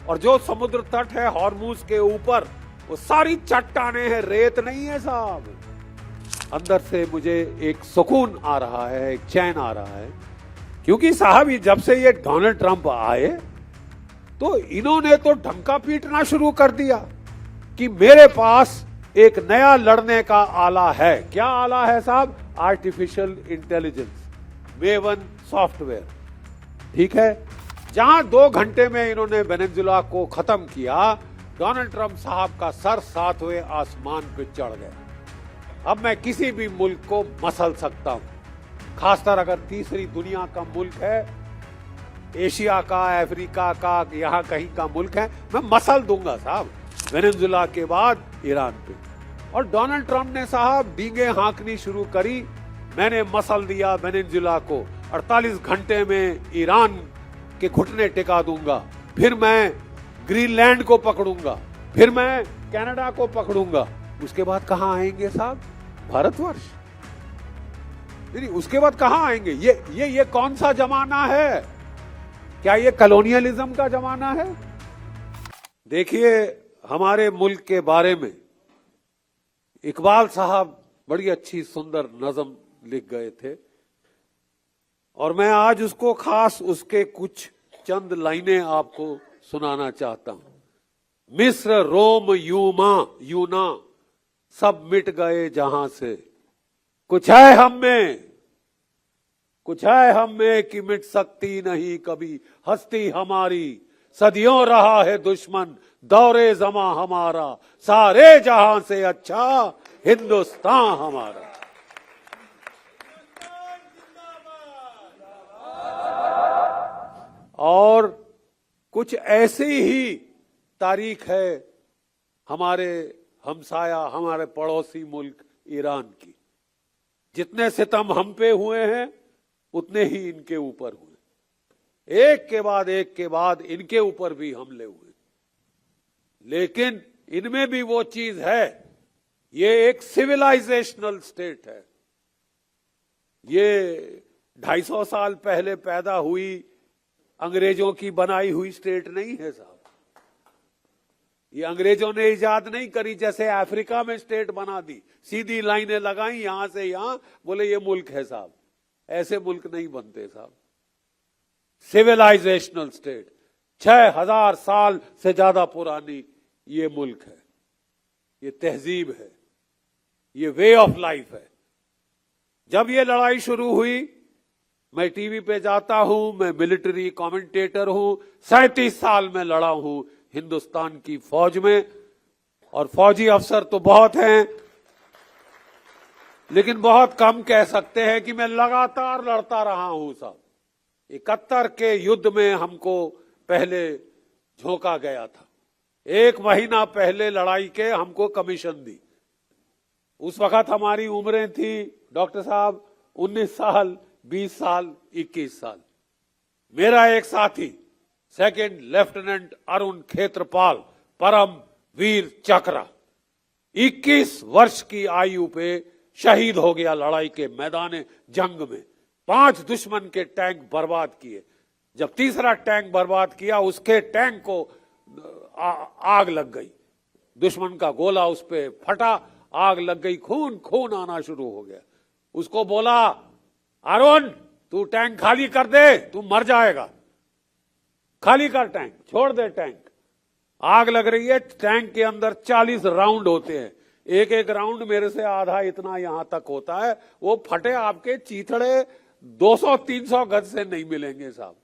और जो समुद्र तट है हॉर्मुज के ऊपर, वो सारी चट्टाने हैं, रेत नहीं है साहब। अंदर से मुझे एक सुकून आ रहा है, एक चैन आ रहा है, क्योंकि साहब जब से ये डोनाल्ड ट्रंप आए तो इन्होंने तो ढंका पीटना शुरू कर दिया कि मेरे पास एक नया लड़ने का आला है। क्या आला है साहब? Artificial intelligence, maven software. ठीक है, जहां 2 घंटे में इन्होंने वेनेजुएला को खत्म किया, डोनाल्ड ट्रंप साहब का सर 7वें आसमान पे चढ़ गया। अब मैं किसी भी मुल्क को मसल सकता हूं, खासकर अगर तीसरी दुनिया का मुल्क है, एशिया का, अफ्रीका का, यहां कहीं का मुल्क है, मैं मसल दूंगा साहब। वेनेजुएला के बाद ईरान पे। और डोनाल्ड ट्रंप ने साहब डींगे हाँकनी शुरू करी, मैंने मसल दिया वेनेजुएला को, 48 घंटे में ईरान के घुटने टिका दूंगा, फिर मैं ग्रीनलैंड को पकड़ूंगा, फिर मैं कनाडा को पकड़ूंगा। उसके बाद कहां आएंगे साहब? भारतवर्ष। नहीं, उसके बाद कहां आएंगे? ये कौन सा जमाना है? क्या ये कॉलोनियलिज्म का जमाना है? देखिए, हमारे मुल्क के बारे में इकबाल साहब बड़ी अच्छी सुंदर नज़म लिख गए थे, और मैं आज उसको खास उसके कुछ चंद लाइनें आपको सुनाना चाहता हूं। मिस्र, रोम, यूना सब मिट गए जहां से, कुछ है हम में कि मिट सकती नहीं कभी हस्ती हमारी। सदियों रहा है दुश्मन दौरे जमा हमारा, सारे जहां से अच्छा हिंदुस्तान हमारा। और कुछ ऐसी ही तारीख है हमारे हमसाया, हमारे पड़ोसी मुल्क ईरान की। जितने सितम हम पे हुए हैं उतने ही इनके ऊपर हुए, एक के बाद इनके ऊपर भी हमले हुए। लेकिन इनमें भी वो चीज है, ये एक सिविलाइजेशनल स्टेट है। ये 250 साल पहले पैदा हुई अंग्रेजों की बनाई हुई स्टेट नहीं है साहब। ये अंग्रेजों ने इजाद नहीं करी, जैसे अफ्रीका में स्टेट बना दी, सीधी लाइनें लगाई यहां से यहां, बोले ये मुल्क है साहब। ऐसे मुल्क नहीं बनते साहब। सिविलाइजेशनल स्टेट, 6000 साल से ज्यादा पुरानी ये मुल्क है, ये तहजीब है, ये वे ऑफ लाइफ है। जब ये लड़ाई शुरू हुई, मैं टीवी पे जाता हूं, मैं मिलिट्री कमेंटेटर हूं, 37 साल में लड़ा हूं हिंदुस्तान की फौज में, और फौजी अफसर तो बहुत हैं, लेकिन बहुत कम कह सकते हैं कि मैं लगातार लड़ता रहा हूं साहब। 71 के युद्ध में हमको पहले झोंका गया था, 1 महीना पहले लड़ाई के हमको कमीशन दी। उस वक्त हमारी उम्रें थी डॉक्टर साहब 19 साल, 20 साल, 21 साल। मेरा एक साथी 2nd लेफ्टिनेंट अरुण खेत्रपाल, परम वीर चक्र, 21 वर्ष की आयु पे शहीद हो गया लड़ाई के मैदान जंग में। 5 दुश्मन के टैंक बर्बाद किए। जब तीसरा टैंक बर्बाद किया, उसके टैंक को आग लग गई, दुश्मन का गोला उस पे फटा, आग लग गई, खून आना शुरू हो गया। उसको बोला, अरुण तू टैंक खाली कर दे, तू मर जाएगा, खाली कर टैंक, छोड़ दे टैंक। आग लग रही है, टैंक के अंदर 40 राउंड होते हैं, एक राउंड मेरे से आधा इतना यहां तक होता है, वो फटे आपके चीथड़े 200-300 गज से नहीं मिलेंगे साहब।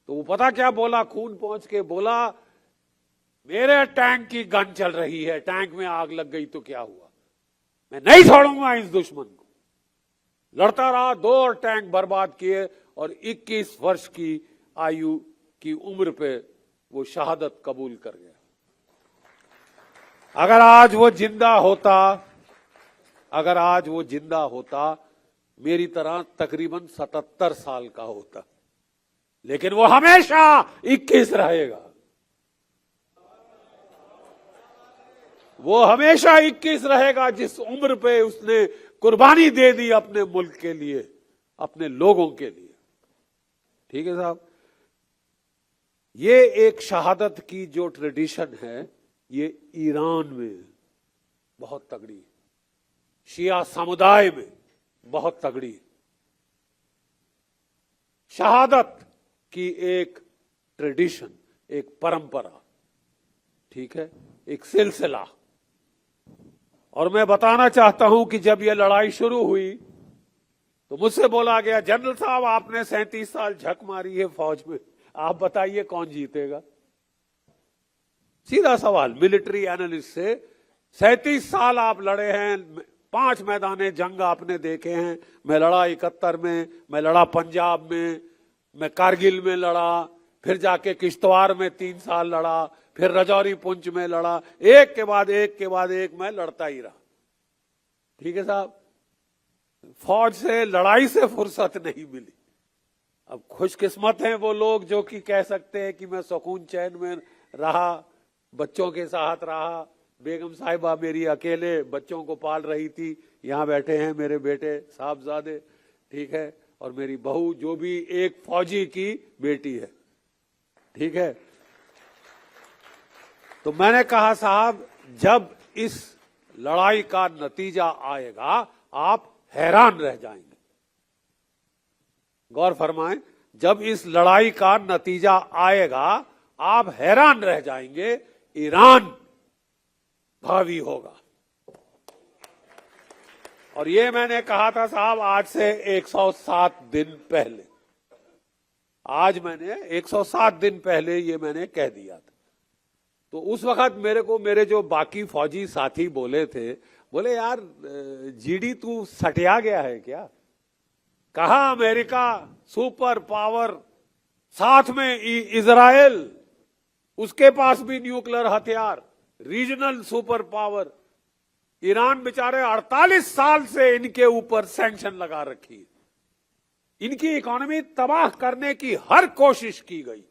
तो वो पता क्या बोला, खून पहुंच के बोला, मेरे टैंक की गन चल रही है, टैंक में आग लग गई तो क्या हुआ, मैं नहीं छोड़ूंगा इस दुश्मन को। लड़ता रहा, 2 और टैंक बर्बाद किए, और 21 वर्ष की आयु की उम्र पे वो शहादत कबूल कर गया। अगर आज वो जिंदा होता, मेरी तरह तकरीबन 77 साल का होता, लेकिन वो हमेशा 21 रहेगा। वो हमेशा 21 रहेगा, जिस उम्र पे उसने कुर्बानी दे दी अपने मुल्क के लिए, अपने लोगों के लिए। ठीक है साहब, ये एक शहादत की जो ट्रेडिशन है, ये ईरान में बहुत तगड़ी है, शिया समुदाय में बहुत तगड़ी है। शहादत की एक ट्रेडिशन, एक परंपरा, ठीक है, एक सिलसिला। और मैं बताना चाहता हूं कि जब यह लड़ाई शुरू हुई तो मुझसे बोला गया, जनरल साहब आपने 37 साल झक मारी है फौज में, आप बताइए कौन जीतेगा। सीधा सवाल मिलिट्री एनालिस्ट से, 37 साल आप लड़े हैं, 5 मैदाने जंग आपने देखे हैं। मैं लड़ा 71 में, मैं लड़ा पंजाब में, मैं कारगिल में लड़ा, फिर जाके किश्तवाड़ में 3 साल लड़ा, फिर रजौरी पुंछ में लड़ा, एक के बाद एक मैं लड़ता ही रहा। ठीक है साहब, फौज से लड़ाई से फुर्सत नहीं मिली। अब खुशकिस्मत हैं वो लोग जो कि कह सकते हैं कि मैं सुकून चैन में रहा, बच्चों के साथ रहा। बेगम साहिबा मेरी अकेले बच्चों को पाल रही थी, यहाँ बैठे हैं मेरे बेटे साहबजादे, ठीक है, और मेरी बहू जो भी एक फौजी की बेटी है, ठीक है। तो मैंने कहा साहब, जब इस लड़ाई का नतीजा आएगा आप हैरान रह जाएंगे। गौर फरमाएं, जब इस लड़ाई का नतीजा आएगा आप हैरान रह जाएंगे। ईरान भावी होगा। और ये मैंने कहा था साहब आज से 107 दिन पहले। आज मैंने 107 दिन पहले ये मैंने कह दिया था। तो उस वक्त मेरे जो बाकी फौजी साथी बोले थे, बोले यार जीडी तू सटिया गया है क्या? कहा अमेरिका सुपर पावर, साथ में इजराइल, उसके पास भी न्यूक्लियर हथियार, रीजनल सुपर पावर। ईरान बेचारे 48 साल से इनके ऊपर सैंक्शन लगा रखी है, इनकी इकोनॉमी तबाह करने की हर कोशिश की गई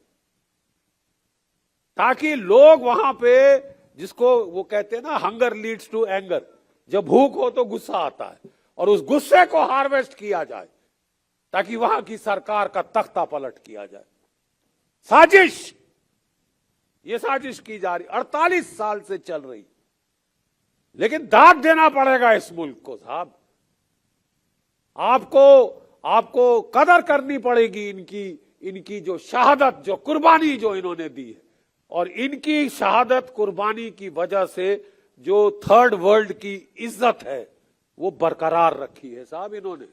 ताकि लोग वहां पे, जिसको वो कहते हैं ना हंगर लीड्स टू एंगर, जब भूख हो तो गुस्सा आता है, और उस गुस्से को हार्वेस्ट किया जाए ताकि वहां की सरकार का तख्ता पलट किया जाए। साजिश, ये साजिश की जा रही 48 साल से चल रही। लेकिन दाद देना पड़ेगा इस मुल्क को साहब। आपको कदर करनी पड़ेगी इनकी जो शहादत, जो कुर्बानी जो इन्होंने दी है। और इनकी शहादत कुर्बानी की वजह से जो थर्ड वर्ल्ड की इज्जत है वो बरकरार रखी है साहब, इन्होंने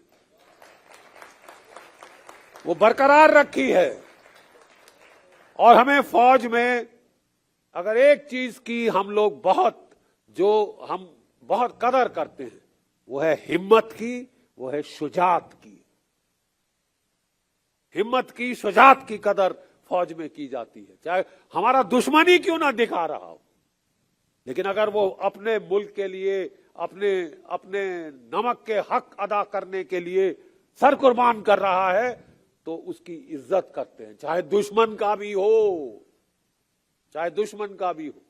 वो बरकरार रखी है। और हमें फौज में अगर एक चीज की हम लोग हम बहुत कदर करते हैं, वो है हिम्मत की, वो है शुजात की। हिम्मत की, शुजात की कदर फौज में की जाती है, चाहे हमारा दुश्मन ही क्यों ना दिखा रहा हो। लेकिन अगर वो अपने मुल्क के लिए, अपने नमक के हक अदा करने के लिए सर कुर्बान कर रहा है तो उसकी इज्जत करते हैं, चाहे दुश्मन का भी हो, चाहे दुश्मन का भी हो।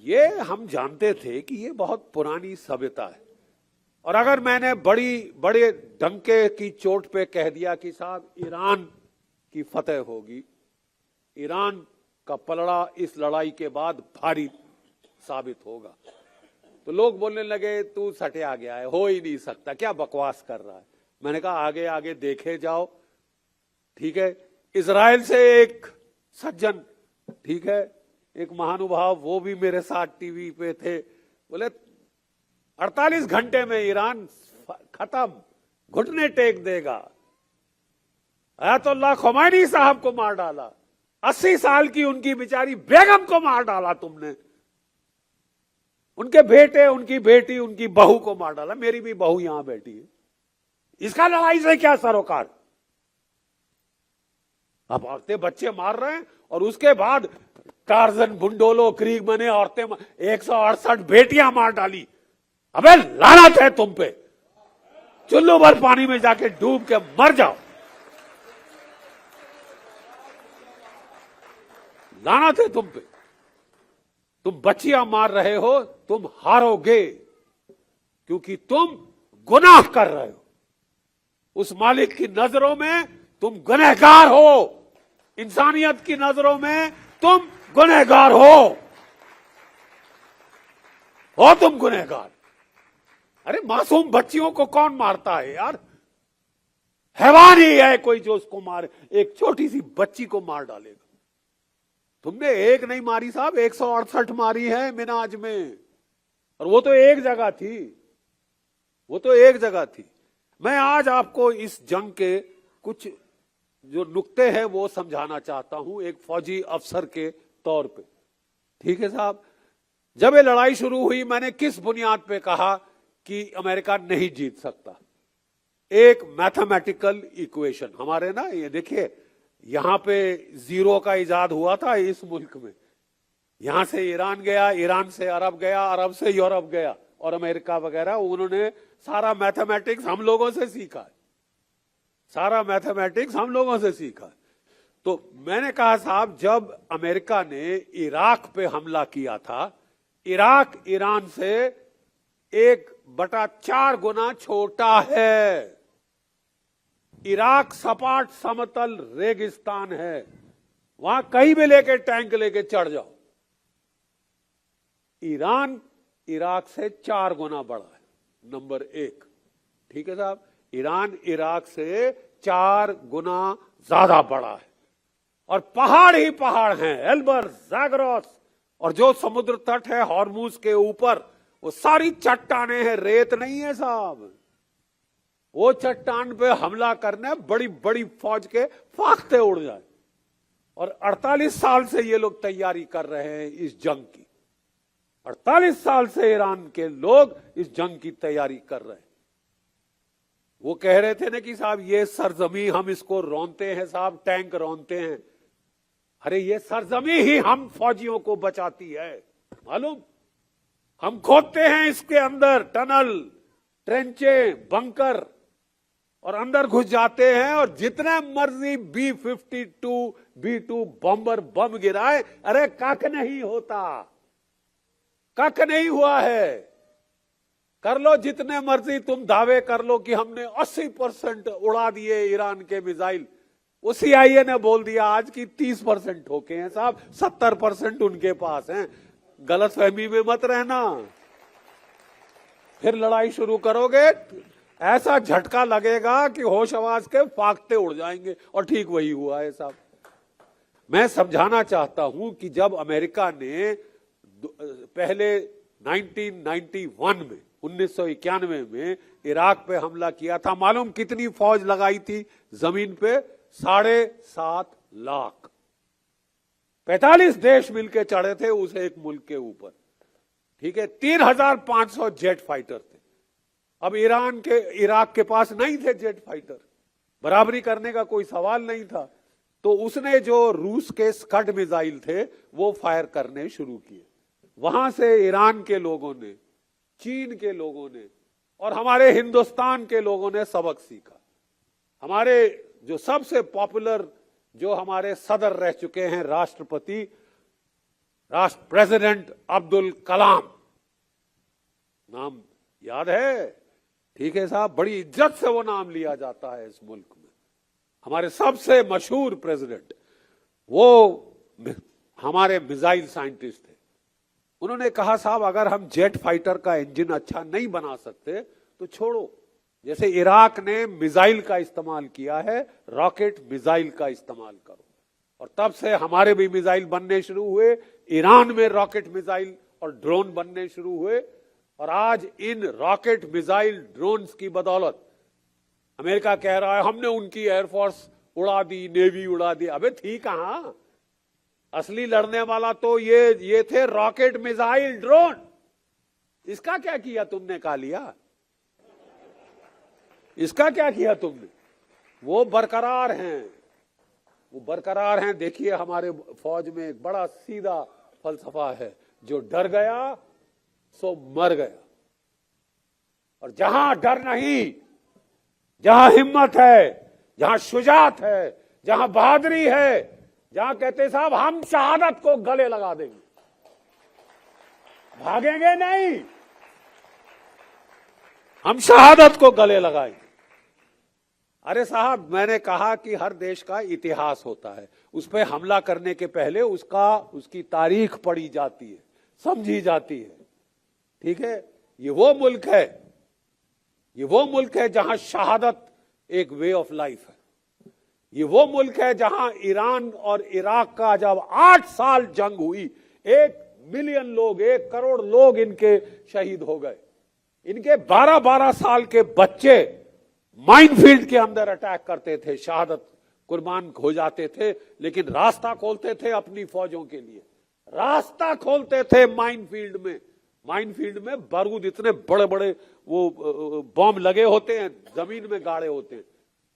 ये हम जानते थे कि ये बहुत पुरानी सभ्यता है। और अगर मैंने बड़े डंके की चोट पे कह दिया कि साहब ईरान की फतेह होगी, ईरान का पलड़ा इस लड़ाई के बाद भारी साबित होगा, तो लोग बोलने लगे तू सटिया गया है, हो ही नहीं सकता, क्या बकवास कर रहा है। मैंने कहा आगे आगे देखे जाओ, ठीक है। इजराइल से एक सज्जन, ठीक है, एक महानुभाव, वो भी मेरे साथ टीवी पे थे, बोले 48 घंटे में ईरान खत्म, घुटने टेक देगा। अयतुल्लाह खुमैनी साहब को मार डाला, 80 साल की उनकी बेचारी बेगम को मार डाला तुमने, उनके बेटे, उनकी बेटी, उनकी बहू को मार डाला। मेरी भी बहू यहां बैठी है, इसका लड़ाई से क्या सरोकार? अब औरतें बच्चे मार रहे हैं और उसके बाद टार्जन, बुंडोलो, क्रीग बने औरतें 168 बेटियां मार डाली। अबे लानत है तुम पे, चुल्लू भर पानी में जाके डूब के मर जाओ। लानत है तुम पे, तुम बच्चियां मार रहे हो, तुम हारोगे क्योंकि तुम गुनाह कर रहे हो। उस मालिक की नजरों में तुम गुनहगार हो। इंसानियत की नजरों में तुम गुनहगार हो तुम गुनहगार। अरे मासूम बच्चियों को कौन मारता है यार? हैवान ही है कोई जो उसको मारे, एक छोटी सी बच्ची को मार डालेगा। तुमने एक नहीं मारी साहब, 168 मारी है मिनाज में, और वो तो एक जगह थी। मैं आज आपको इस जंग के कुछ जो नुक्ते हैं वो समझाना चाहता हूं एक फौजी अफसर के तौर पे। ठीक है साहब, जब ये लड़ाई शुरू हुई मैंने किस बुनियाद पे कहा कि अमेरिका नहीं जीत सकता? एक मैथमेटिकल इक्वेशन हमारे ना, ये देखिए यहां पे जीरो का इजाद हुआ था इस मुल्क में। यहां से ईरान गया, ईरान से अरब गया, अरब से यूरोप गया, और अमेरिका वगैरह, उन्होंने सारा मैथमेटिक्स हम लोगों से सीखा, सारा मैथमेटिक्स हम लोगों से सीखा। तो मैंने कहा साहब, जब अमेरिका ने इराक पे हमला किया था, इराक ईरान से 1/4 गुना छोटा है। इराक सपाट समतल रेगिस्तान है, वहां कहीं भी लेके टैंक लेके चढ़ जाओ। ईरान इराक से 4 गुना बड़ा है, नंबर 1। ठीक है साहब, ईरान इराक से 4 गुना ज्यादा बड़ा है, और पहाड़ ही पहाड़ हैं, एल्बर्स, ज़ाग्रोस, और जो समुद्र तट है हॉर्मुज के ऊपर, वो सारी चट्टाने हैं, रेत नहीं है साहब। वो चट्टान पे हमला करने बड़ी बड़ी फौज के फाख्ते उड़ जाए, और 48 साल से ये लोग तैयारी कर रहे हैं इस जंग की। 48 साल से ईरान के लोग इस जंग की तैयारी कर रहे हैं। वो कह रहे थे ना कि साहब ये सरजमी हम इसको रौंदते हैं साहब, टैंक रौंदते हैं। अरे ये सरजमी ही हम फौजियों को बचाती है, मालूम? हम खोदते हैं इसके अंदर टनल, ट्रेंचे, बंकर, और अंदर घुस जाते हैं, और जितने मर्जी B-52 B-2 बम्बर बम गिराए, अरे कख नहीं होता, कख नहीं हुआ है। कर लो जितने मर्जी तुम दावे कर लो कि हमने 80% उड़ा दिए ईरान के मिसाइल। वो CIA ने बोल दिया आज की 30% ठोके हैं साहब, 70% उनके पास हैं। गलतफहमी में मत रहना, फिर लड़ाई शुरू करोगे ऐसा झटका लगेगा कि होश आवाज के फाख्ते उड़ जाएंगे, और ठीक वही हुआ है साहब। मैं समझाना चाहता हूं कि जब अमेरिका ने पहले 1991 में 1991 में इराक पे हमला किया था, मालूम कितनी फौज लगाई थी जमीन पे? 7.5 लाख। 45 देश मिलके चढ़े थे उस एक मुल्क के ऊपर। ठीक है, 3500 जेट फाइटर थे। अब इराक के पास नहीं थे जेट फाइटर, बराबरी करने का कोई सवाल नहीं था। तो उसने जो रूस के स्कड मिसाइल थे वो फायर करने शुरू किए। वहां से ईरान के लोगों ने, चीन के लोगों ने, और हमारे हिंदुस्तान के लोगों ने सबक सीखा। हमारे जो सबसे पॉपुलर जो हमारे सदर रह चुके हैं, राष्ट्रपति, प्रेसिडेंट अब्दुल कलाम, नाम याद है? ठीक है साहब, बड़ी इज्जत से वो नाम लिया जाता है इस मुल्क में। हमारे सबसे मशहूर प्रेसिडेंट, वो हमारे मिसाइल साइंटिस्ट थे। उन्होंने कहा साहब अगर हम जेट फाइटर का इंजन अच्छा नहीं बना सकते तो छोड़ो, जैसे इराक ने मिसाइल का इस्तेमाल किया है, रॉकेट मिसाइल का इस्तेमाल करो। और तब से हमारे भी मिसाइल बनने शुरू हुए, ईरान में रॉकेट मिसाइल और ड्रोन बनने शुरू हुए, और आज इन रॉकेट मिसाइल ड्रोन्स की बदौलत अमेरिका कह रहा है हमने उनकी एयरफोर्स उड़ा दी, नेवी उड़ा दी। अबे थी कहां? असली लड़ने वाला तो ये थे रॉकेट मिसाइल ड्रोन। इसका क्या किया तुमने? कालिया, इसका क्या किया तुमने? वो बरकरार हैं, वो बरकरार हैं। देखिए हमारे फौज में एक बड़ा सीधा फलसफा है, जो डर गया सो मर गया। और जहां डर नहीं, जहां हिम्मत है, जहां शुजात है, जहां बहादुरी है, जहां कहते साहब हम शहादत को गले लगा देंगे, भागेंगे नहीं, हम शहादत को गले लगाएंगे। अरे साहब, मैंने कहा कि हर देश का इतिहास होता है, उस पर हमला करने के पहले उसकी तारीख पढ़ी जाती है, समझी जाती है। ठीक है, ये वो मुल्क है जहां शहादत एक वे ऑफ लाइफ है। ये वो मुल्क है जहां ईरान और इराक का जब 8 साल जंग हुई, 1 मिलियन लोग, 1 करोड़ लोग इनके शहीद हो गए। इनके 12-12 साल के बच्चे माइनफील्ड के अंदर अटैक करते थे, शहादत कुर्बान हो जाते थे, लेकिन रास्ता खोलते थे अपनी फौजों के लिए, रास्ता खोलते थे माइनफील्ड में बारूद इतने बड़े बड़े वो बॉम्ब लगे होते हैं, जमीन में गाड़े होते हैं।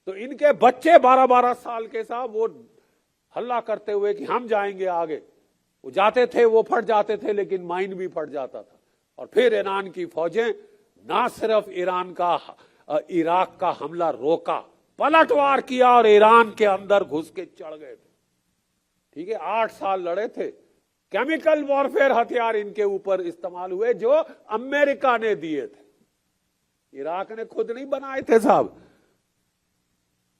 तो इनके बच्चे 12-12 साल के साथ वो हल्ला करते हुए कि हम जाएंगे आगे, वो जाते थे, वो फट जाते थे, लेकिन माइन भी फट जाता था। और फिर ईरान की फौजें ना सिर्फ इराक का हमला रोका, पलटवार किया और ईरान के अंदर घुस के चढ़ गए थे। ठीक है, 8 साल लड़े थे। केमिकल वॉरफेयर हथियार इनके ऊपर इस्तेमाल हुए जो अमेरिका ने दिए थे, इराक ने खुद नहीं बनाए थे साहब,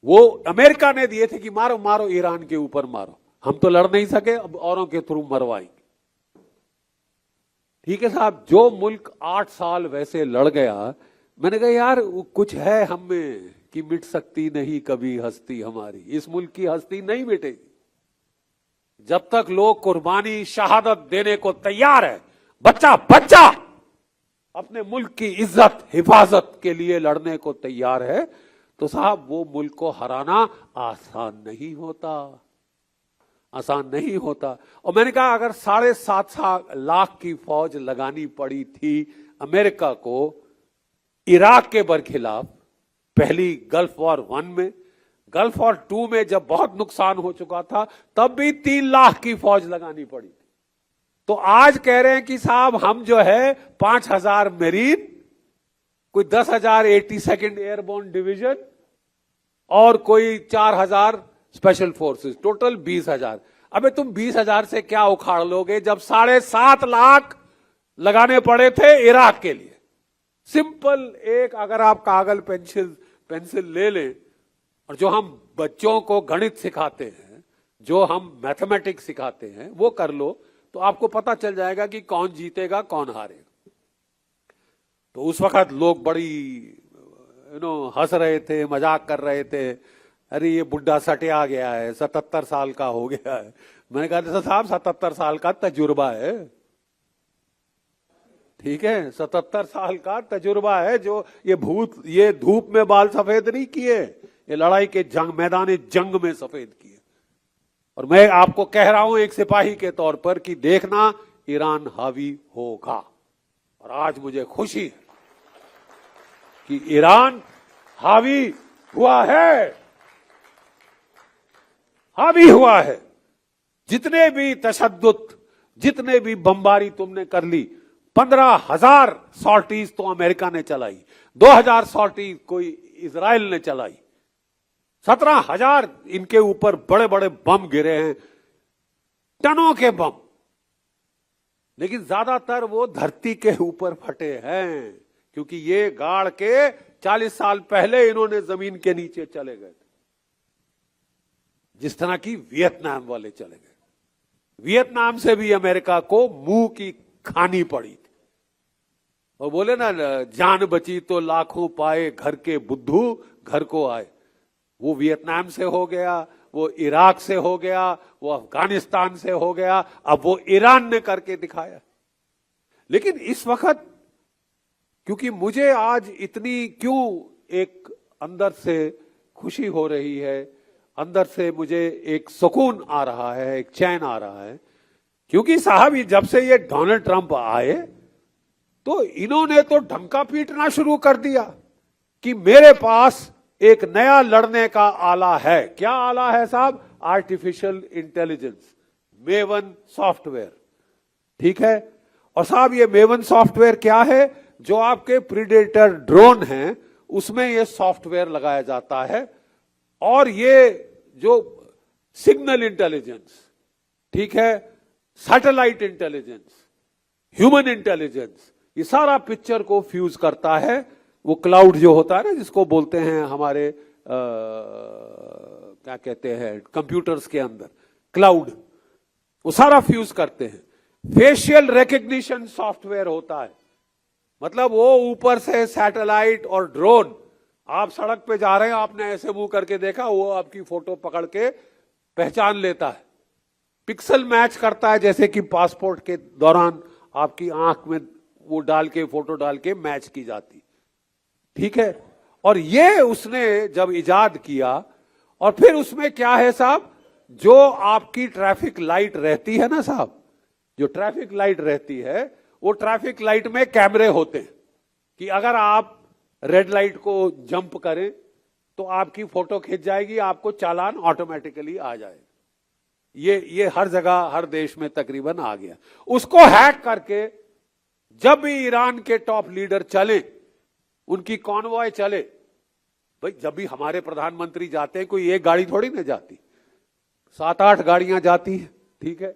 वो अमेरिका ने दिए थे कि मारो मारो ईरान के ऊपर मारो, हम तो लड़ नहीं सके, अब औरों के थ्रू मरवाएंगे। ठीक है साहब, जो मुल्क 8 साल वैसे लड़ गया, मैंने कहा यार कुछ है हम में कि मिट सकती नहीं कभी हस्ती हमारी, इस मुल्क की हस्ती नहीं मिटेगी जब तक लोग कुर्बानी शहादत देने को तैयार है, बच्चा अपने मुल्क की इज्जत हिफाजत के लिए लड़ने को तैयार है, तो साहब वो मुल्क को हराना आसान नहीं होता। और मैंने कहा अगर 7.5 लाख की फौज लगानी पड़ी थी अमेरिका को इराक के बरखिलाफ, पहली गल्फ वॉर 1 में, गल्फ वॉर 2 में जब बहुत नुकसान हो चुका था तब भी 3 लाख की फौज लगानी पड़ी। तो आज कह रहे हैं कि साहब हम जो है 5,000 मेरीन, कोई 10,000 82nd एयरबोर्न डिवीजन और कोई 4,000 स्पेशल फोर्सेस, टोटल 20,000। अबे तुम 20,000 से क्या उखाड़ लोगे जब 7.5 लाख लगाने पड़े थे इराक के लिए। सिंपल एक, अगर आप कागज पेंसिल ले लें और जो हम बच्चों को गणित सिखाते हैं, जो हम मैथमेटिक्स सिखाते हैं, वो कर लो तो आपको पता चल जाएगा कि कौन जीतेगा कौन हारेगा। तो उस वक्त लोग बड़ी हंस रहे थे, मजाक कर रहे थे, अरे ये बुढ़ा सटिया गया है, 77 साल का हो गया है। मैंने कहा साहब 77 साल का तजुर्बा है, ठीक है, 77 साल का तजुर्बा है, जो ये धूप में बाल सफेद नहीं किए, ये लड़ाई के मैदान जंग में सफेद किए। और मैं आपको कह रहा हूं एक सिपाही के तौर पर कि देखना ईरान हावी होगा। और आज मुझे खुशी है कि ईरान हावी हुआ है। जितने भी तशद्दुद, जितने भी बमबारी तुमने कर ली, 15,000 सॉर्टीज तो अमेरिका ने चलाई, 2,000 सॉर्टीज कोई इजराइल ने चलाई, 17,000 इनके ऊपर बड़े बड़े बम गिरे हैं, टनों के बम, लेकिन ज्यादातर वो धरती के ऊपर फटे हैं, क्योंकि ये गाड़ के 40 साल पहले इन्होंने जमीन के नीचे चले गए थे, जिस तरह की वियतनाम वाले चले गए। वियतनाम से भी अमेरिका को मुंह की खानी पड़ी थी। और बोले ना, जान बची तो लाखों पाए, घर के बुद्धू घर को आए। वो वियतनाम से हो गया, वो इराक से हो गया, वो अफगानिस्तान से हो गया, अब वो ईरान ने करके दिखाया। लेकिन इस वक्त क्योंकि मुझे आज इतनी क्यों एक अंदर से खुशी हो रही है, अंदर से मुझे एक सुकून आ रहा है, एक चैन आ रहा है, क्योंकि साहब जब से ये डोनाल्ड ट्रंप आए तो इन्होंने तो ढंका पीटना शुरू कर दिया कि मेरे पास एक नया लड़ने का आला है। क्या आला है साहब? Artificial intelligence, maven software. ठीक है, और साहब ये मेवन सॉफ्टवेयर क्या है? जो आपके प्रीडेटर ड्रोन हैं उसमें ये सॉफ्टवेयर लगाया जाता है, और ये जो सिग्नल इंटेलिजेंस, ठीक है, सैटेलाइट इंटेलिजेंस, ह्यूमन इंटेलिजेंस, ये सारा पिक्चर को फ्यूज करता है। वो क्लाउड जो होता है ना, जिसको बोलते हैं हमारे क्या कहते हैं कंप्यूटर्स के अंदर, क्लाउड, वो सारा फ्यूज करते हैं। फेशियल रिकग्निशन सॉफ्टवेयर होता है, मतलब वो ऊपर से सैटेलाइट और ड्रोन, आप सड़क पे जा रहे हैं, आपने ऐसे मुंह करके देखा, वो आपकी फोटो पकड़ के पहचान लेता है, पिक्सल मैच करता है, जैसे कि पासपोर्ट के दौरान आपकी आंख में वो डाल के फोटो डाल के मैच की जाती, ठीक है। और ये उसने जब इजाद किया, और फिर उसमें क्या है साहब, जो आपकी ट्रैफिक लाइट रहती है ना साहब, जो ट्रैफिक लाइट रहती है, वो ट्रैफिक लाइट में कैमरे होते हैं कि अगर आप रेड लाइट को जंप करें तो आपकी फोटो खिंच जाएगी, आपको चालान ऑटोमेटिकली आ जाएगा। ये हर जगह हर देश में तकरीबन आ गया। उसको हैक करके जब भी ईरान के टॉप लीडर चले, उनकी कॉन्वॉय चले, भाई जब भी हमारे प्रधानमंत्री जाते हैं, कोई एक गाड़ी थोड़ी ना जाती, 7-8 गाड़ियां जाती हैं, ठीक है,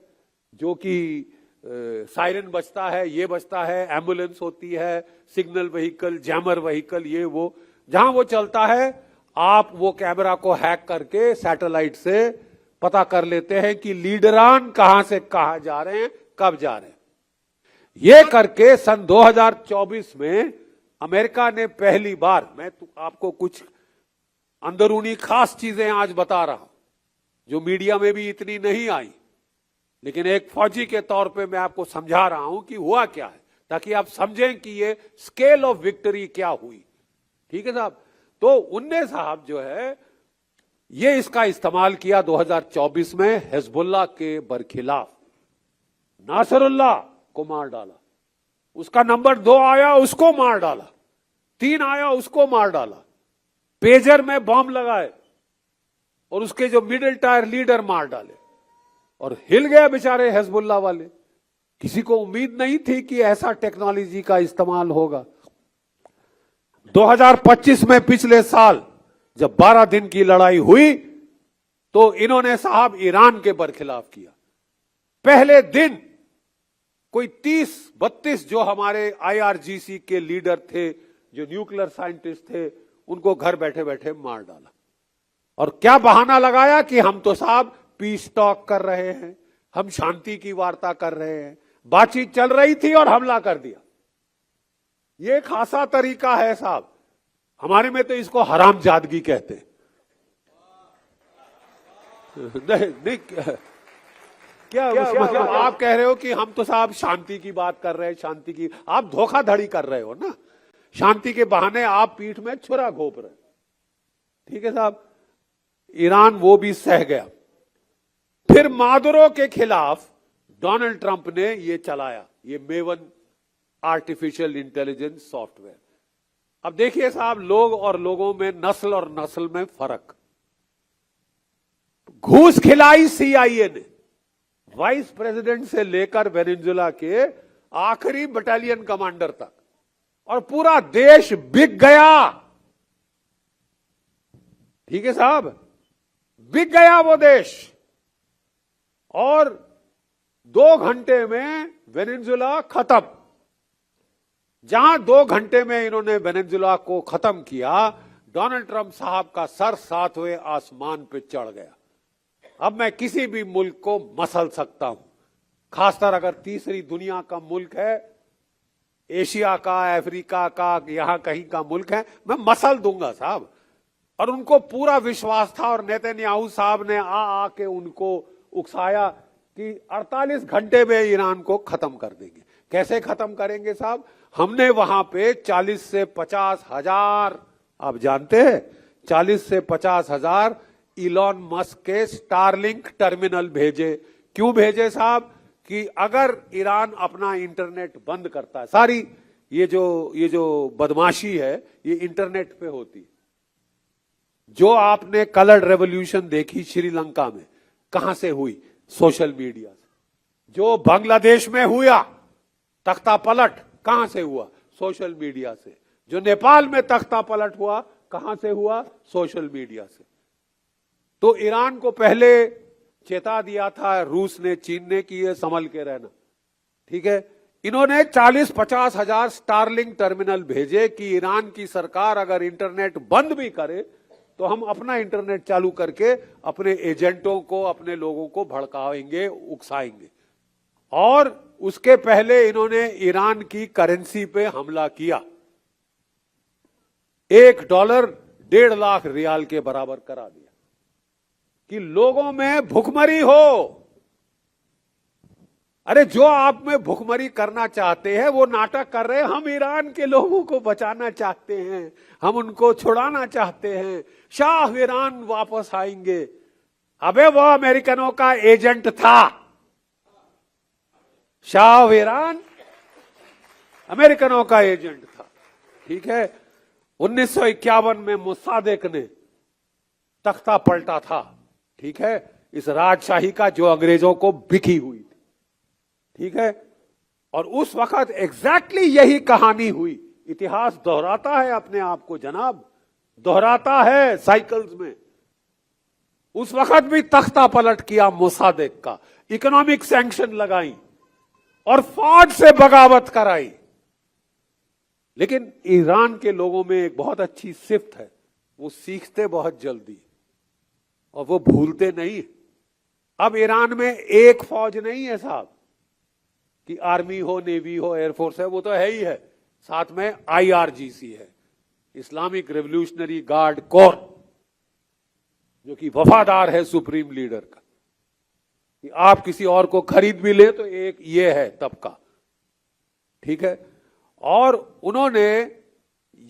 जो कि सायरन बजता है, ये बजता है, एम्बुलेंस होती है, सिग्नल व्हीकल, जैमर व्हीकल, ये वो, जहां वो चलता है, आप वो कैमरा को हैक करके सैटेलाइट से पता कर लेते हैं कि लीडरान कहां से कहां जा रहे हैं, कब जा रहे हैं। ये करके सन 2024 में अमेरिका ने पहली बार, मैं आपको कुछ अंदरूनी खास चीजें आज बता रहा हूं जो मीडिया में भी इतनी नहीं आई, लेकिन एक फौजी के तौर पे मैं आपको समझा रहा हूं कि हुआ क्या है, ताकि आप समझें कि ये स्केल ऑफ विक्ट्री क्या हुई, ठीक है साहब। तो उनने साहब जो है ये इसका इस्तेमाल किया 2024 में हिजबुल्लाह के बरखिलाफ, नासरुल्लाह को मार डाला, उसका नंबर 2 आया उसको मार डाला, 3 आया उसको मार डाला, पेजर में बम लगाए और उसके जो मिडिल टायर लीडर मार डाले, और हिल गए बेचारे हिजबुल्लाह वाले। किसी को उम्मीद नहीं थी कि ऐसा टेक्नोलॉजी का इस्तेमाल होगा। 2025 में पिछले साल जब 12 दिन की लड़ाई हुई तो इन्होंने साहब ईरान के बरखिलाफ किया। पहले दिन कोई 30-32 जो हमारे IRGC के लीडर थे, जो न्यूक्लियर साइंटिस्ट थे, उनको घर बैठे बैठे मार डाला। और क्या बहाना लगाया कि हम तो साहब पीस टॉक कर रहे हैं, हम शांति की वार्ता कर रहे हैं, बातचीत चल रही थी और हमला कर दिया। ये खासा तरीका है साहब, हमारे में तो इसको हरामजादगी कहते हैं। नहीं, क्या मतलब आप कह रहे हो कि हम तो साहब शांति की बात कर रहे हैं, शांति की, आप धोखाधड़ी कर रहे हो ना, शांति के बहाने आप पीठ में छुरा घोप रहे, ठीक है साहब। ईरान वो भी सह गया। फिर मादुरो के खिलाफ डोनाल्ड ट्रंप ने ये चलाया, ये मेवन आर्टिफिशियल इंटेलिजेंस सॉफ्टवेयर। अब देखिए साहब, लोग और लोगों में, नस्ल और नस्ल में फर्क। घूस खिलाई CIA ने वाइस प्रेसिडेंट से लेकर वेनेजुएला के आखिरी बटालियन कमांडर तक, और पूरा देश बिक गया, ठीक है साहब, बिक गया वो देश। और 2 घंटे में वेनेजुएला खत्म। जहां 2 घंटे में इन्होंने वेनेजुएला को खत्म किया, डोनाल्ड ट्रंप साहब का सर 7वें आसमान पे चढ़ गया। अब मैं किसी भी मुल्क को मसल सकता हूं, खासकर अगर तीसरी दुनिया का मुल्क है, एशिया का, अफ्रीका का, यहां कहीं का मुल्क है, मैं मसल दूंगा साहब। और उनको पूरा विश्वास था, और नेतन्याहू साहब ने आके उनको उकसाया कि 48 घंटे में ईरान को खत्म कर देंगे। कैसे खत्म करेंगे साहब? हमने वहां पे 40 से 50 हजार, आप जानते हैं, 40 से 50 हजार इलॉन मस्क के स्टारलिंक टर्मिनल भेजे। क्यों भेजे साहब? कि अगर ईरान अपना इंटरनेट बंद करता है, सारी ये जो बदमाशी है ये इंटरनेट पे होती है। जो आपने कलर रेवोल्यूशन देखी श्रीलंका में, कहां से हुई? सोशल मीडिया से। जो बांग्लादेश में हुआ तख्ता पलट, कहां से हुआ? सोशल मीडिया से। जो नेपाल में तख्ता पलट हुआ, कहां से हुआ? सोशल मीडिया से। तो ईरान को पहले चेता दिया था रूस ने, चीन ने, कि ये संभल के रहना, ठीक है। इन्होंने 40-50 हजार स्टारलिंक टर्मिनल भेजे कि ईरान की सरकार अगर इंटरनेट बंद भी करे तो हम अपना इंटरनेट चालू करके अपने एजेंटों को, अपने लोगों को भड़काएंगे, उकसाएंगे। और उसके पहले इन्होंने ईरान की करेंसी पे हमला किया, $1 1.5 लाख रियाल के बराबर करा दिया कि लोगों में भुखमरी हो। अरे जो आप में भुखमरी करना चाहते हैं वो नाटक कर रहे हैं। हम ईरान के लोगों को बचाना चाहते हैं, हम उनको छुड़ाना चाहते हैं, शाह ईरान वापस आएंगे। अबे वो अमेरिकनों का एजेंट था। शाह ईरान अमेरिकनों का एजेंट था, ठीक है। 1951 में मुसादेक ने तख्ता पलटा था, ठीक है, इस राजशाही का जो अंग्रेजों को बिकी हुई थी, ठीक है। और उस वक्त एग्जैक्टली यही कहानी हुई। इतिहास दोहराता है अपने आप को जनाब, दोहराता है साइकिल्स में। उस वक्त भी तख्ता पलट किया मुसादेक का, इकोनॉमिक सैंक्शन लगाई और फौज से बगावत कराई। लेकिन ईरान के लोगों में एक बहुत अच्छी सिफ्त है, वो सीखते बहुत जल्दी और वो भूलते नहीं। अब ईरान में एक फौज नहीं है साहब कि आर्मी हो, नेवी हो, एयरफोर्स है, वो तो है ही है। साथ में IRGC है, इस्लामिक रेवोल्यूशनरी गार्ड कोर, जो कि वफादार है सुप्रीम लीडर का। कि आप किसी और को खरीद भी ले तो एक ये है तबका, ठीक है। और उन्होंने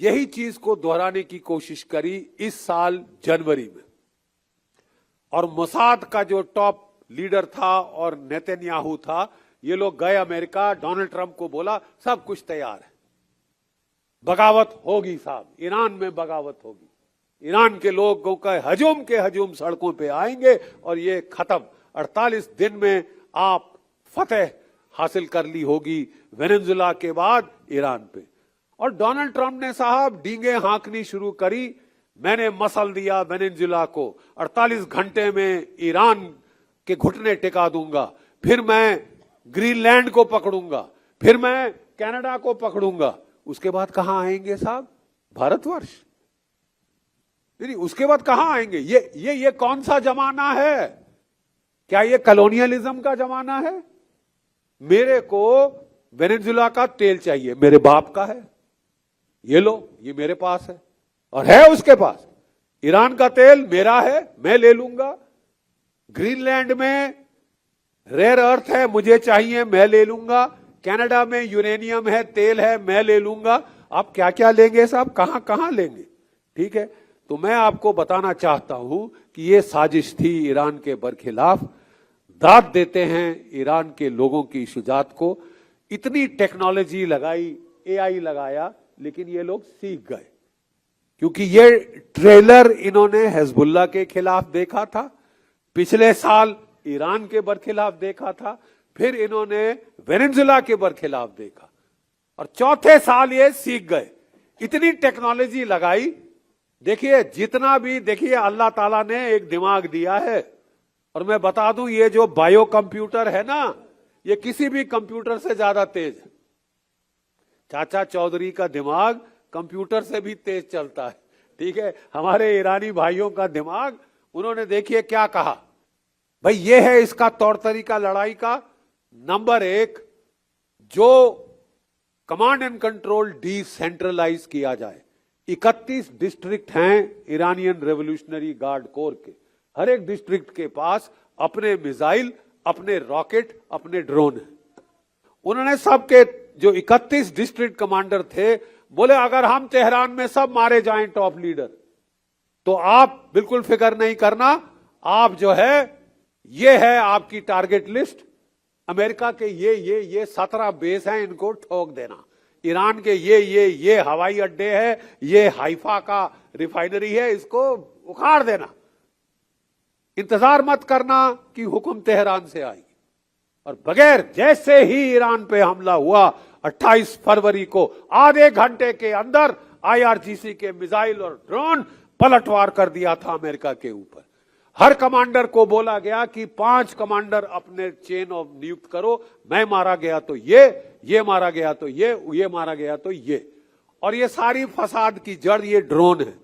यही चीज को दोहराने की कोशिश करी इस साल जनवरी में। और मोसाद का जो टॉप लीडर था और नेतन्याहू था, ये लोग गए अमेरिका, डोनाल्ड ट्रंप को बोला सब कुछ तैयार है, बगावत होगी साहब, ईरान में बगावत होगी, ईरान के लोगों का हजूम के हजूम सड़कों पे आएंगे और ये खत्म। 48 दिन में आप फतेह हासिल कर ली होगी वेनेजुला के बाद ईरान पे। और डोनाल्ड ट्रंप ने साहब डींगे हाँकनी शुरू करी, मैंने मसल दिया वेनेजुला को, 48 घंटे में ईरान के घुटने टिका दूंगा, फिर मैं ग्रीनलैंड को पकड़ूंगा, फिर मैं कनाडा को पकड़ूंगा। उसके बाद कहां आएंगे साहब? भारतवर्ष। नहीं, उसके बाद कहां आएंगे? ये कौन सा जमाना है? क्या ये कॉलोनियलिज्म का जमाना है? मेरे को वेनेजुला का तेल चाहिए, मेरे बाप का है, ये लो, ये मेरे पास है और है उसके पास। ईरान का तेल मेरा है, मैं ले लूंगा। ग्रीनलैंड में रेयर अर्थ है, मुझे चाहिए, मैं ले लूंगा। कनाडा में यूरेनियम है, तेल है, मैं ले लूंगा। आप क्या क्या लेंगे साहब, कहां कहां लेंगे? ठीक है, तो मैं आपको बताना चाहता हूं कि ये साजिश थी ईरान के बरखिलाफ। दाद देते हैं ईरान के लोगों की शुजात को। इतनी टेक्नोलॉजी लगाई, AI लगाया, लेकिन ये लोग सीख गए, क्योंकि ये ट्रेलर इन्होंने हिजबुल्लाह के खिलाफ देखा था, पिछले साल ईरान के बरखिलाफ देखा था, फिर इन्होंने वेनेजुला के बरखिलाफ देखा और चौथे साल ये सीख गए। इतनी टेक्नोलॉजी लगाई। देखिए जितना भी, देखिए अल्लाह ताला ने एक दिमाग दिया है। और मैं बता दूं, ये जो बायो कंप्यूटर है ना, ये किसी भी कंप्यूटर से ज्यादा तेज है। चाचा चौधरी का दिमाग कंप्यूटर से भी तेज चलता है, ठीक है। हमारे ईरानी भाइयों का दिमाग, उन्होंने देखिए क्या कहा, भाई ये है इसका तौर तरीका लड़ाई का। नंबर 1, जो कमांड एंड कंट्रोल डिसेंट्रलाइज किया जाए। 31 डिस्ट्रिक्ट हैं ईरानियन रेवोल्यूशनरी गार्ड कोर के, हर एक डिस्ट्रिक्ट के पास अपने मिसाइल, अपने रॉकेट, अपने ड्रोन हैं। उन्होंने सबके जो 31 डिस्ट्रिक्ट कमांडर थे, बोले अगर हम तेहरान में सब मारे जाएं टॉप लीडर, तो आप बिल्कुल फिक्र नहीं करना, आप जो है, ये है आपकी टारगेट लिस्ट। अमेरिका के ये 17 बेस हैं, इनको ठोक देना। ईरान के ये हवाई अड्डे है, ये हाइफा का रिफाइनरी है, इसको उखाड़ देना। इंतजार मत करना कि हुक्म तेहरान से आएगी। और बगैर, जैसे ही ईरान पे हमला हुआ 28 फरवरी को, आधे घंटे के अंदर IRGC के मिसाइल और ड्रोन पलटवार कर दिया था अमेरिका के ऊपर। हर कमांडर को बोला गया कि 5 कमांडर अपने चेन ऑफ नियुक्त करो, मैं मारा गया तो ये मारा गया तो ये मारा गया तो ये। और ये सारी फसाद की जड़ ये ड्रोन है।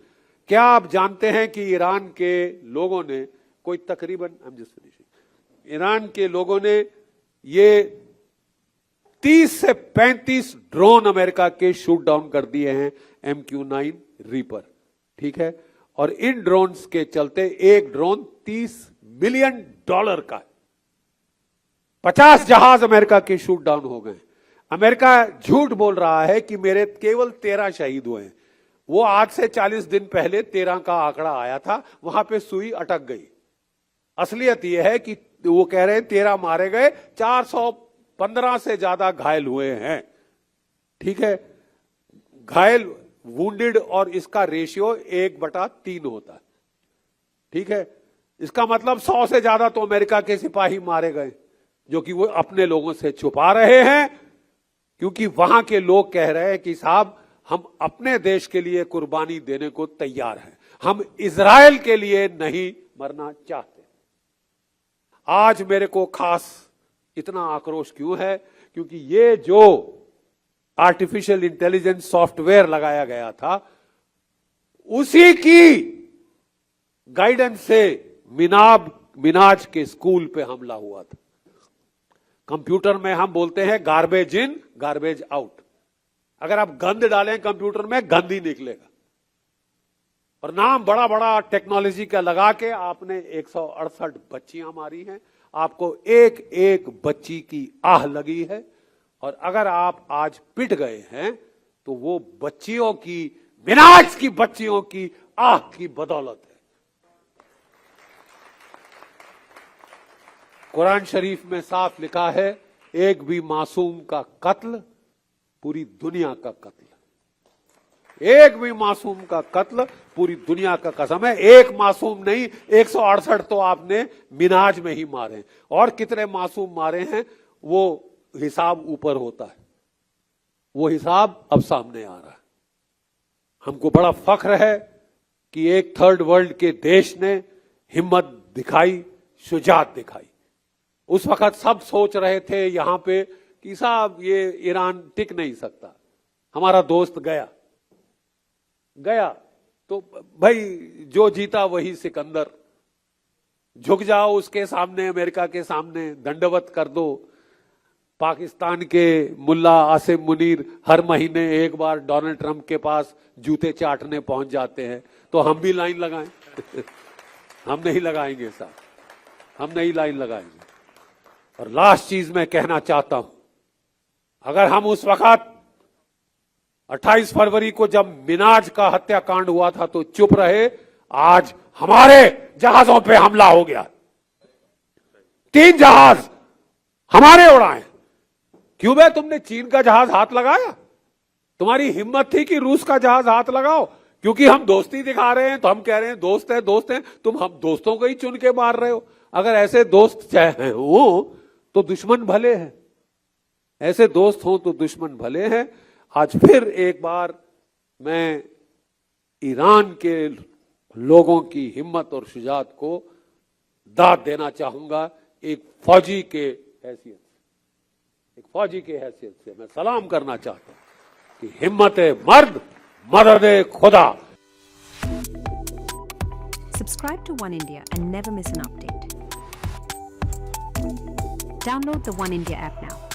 क्या आप जानते हैं कि ईरान के लोगों ने कोई तकरीबन ईरान के लोगों ने ये 30 से 35 ड्रोन अमेरिका के शूट डाउन कर दिए हैं MQ-9 रीपर, ठीक है। और इन ड्रोन्स के चलते एक ड्रोन $30 मिलियन का है। 50 जहाज अमेरिका के शूट डाउन हो गए। अमेरिका झूठ बोल रहा है कि मेरे केवल 13 शहीद हुए हैं। वो आज से 40 दिन पहले 13 का आंकड़ा आया था, वहां पे सुई अटक गई। असलियत यह है कि वो कह रहे हैं 13 मारे गए, 415 से ज्यादा घायल हुए हैं, ठीक है। घायल वुंडेड और इसका रेशियो 1/3 होता है, ठीक है। इसका मतलब 100 से ज्यादा तो अमेरिका के सिपाही मारे गए, जो कि वो अपने लोगों से छुपा रहे हैं, क्योंकि वहां के लोग कह रहे हैं कि साहब हम अपने देश के लिए कुर्बानी देने को तैयार हैं, हम इजराइल के लिए नहीं मरना चाहते। आज मेरे को खास इतना आक्रोश क्यों है, क्योंकि ये जो आर्टिफिशियल इंटेलिजेंस सॉफ्टवेयर लगाया गया था, उसी की गाइडेंस से मिनाज के स्कूल पे हमला हुआ था। कंप्यूटर में हम बोलते हैं गार्बेज इन गार्बेज आउट। अगर आप गंद डालें कंप्यूटर में, गंद ही निकलेगा। और नाम बड़ा बड़ा टेक्नोलॉजी का लगा के आपने 168 बच्चियां मारी हैं। आपको एक एक बच्ची की आह लगी है, और अगर आप आज पिट गए हैं तो वो बच्चियों की, मिनाज की बच्चियों की आह की बदौलत है। कुरान शरीफ में साफ लिखा है, एक भी मासूम का कत्ल पूरी दुनिया का कत्ल। एक भी मासूम का कत्ल पूरी दुनिया का कसम है। एक मासूम नहीं, 168 तो आपने मिनाज में ही मारे, और कितने मासूम मारे हैं वो हिसाब ऊपर होता है। वो हिसाब अब सामने आ रहा है। हमको बड़ा फख्र है कि एक थर्ड वर्ल्ड के देश ने हिम्मत दिखाई, शुजात दिखाई। उस वक्त सब सोच रहे थे यहां पे कि साहब ये ईरान टिक नहीं सकता, हमारा दोस्त गया तो भाई जो जीता वही सिकंदर। झुक जाओ उसके सामने, अमेरिका के सामने दंडवत कर दो। पाकिस्तान के मुल्ला आसिम मुनीर हर महीने एक बार डोनाल्ड ट्रंप के पास जूते चाटने पहुंच जाते हैं, तो हम भी लाइन लगाएं? हम नहीं लगाएंगे साहब, हम नहीं लाइन लगाएंगे। और लास्ट चीज मैं कहना चाहता हूं, अगर हम उस वक्त 28 फरवरी को जब मिनाज का हत्याकांड हुआ था तो चुप रहे, आज हमारे जहाजों पे हमला हो गया। 3 जहाज हमारे उड़ाए। क्यों बे, तुमने चीन का जहाज हाथ लगाया? तुम्हारी हिम्मत थी कि रूस का जहाज हाथ लगाओ, क्योंकि हम दोस्ती दिखा रहे हैं तो हम कह रहे हैं दोस्त हैं। तुम हम दोस्तों को ही चुन के मार रहे हो। अगर ऐसे दोस्त चाहे हो तो दुश्मन भले हैं, ऐसे दोस्त हो तो दुश्मन भले हैं। आज फिर एक बार मैं ईरान के लोगों की हिम्मत और शुजात को दाद देना चाहूंगा। एक फौजी के हैसियत से मैं सलाम करना चाहता हूं कि हिम्मत मर्द, मदद खुदा। Subscribe to One India and never miss an update. Download the One India app now.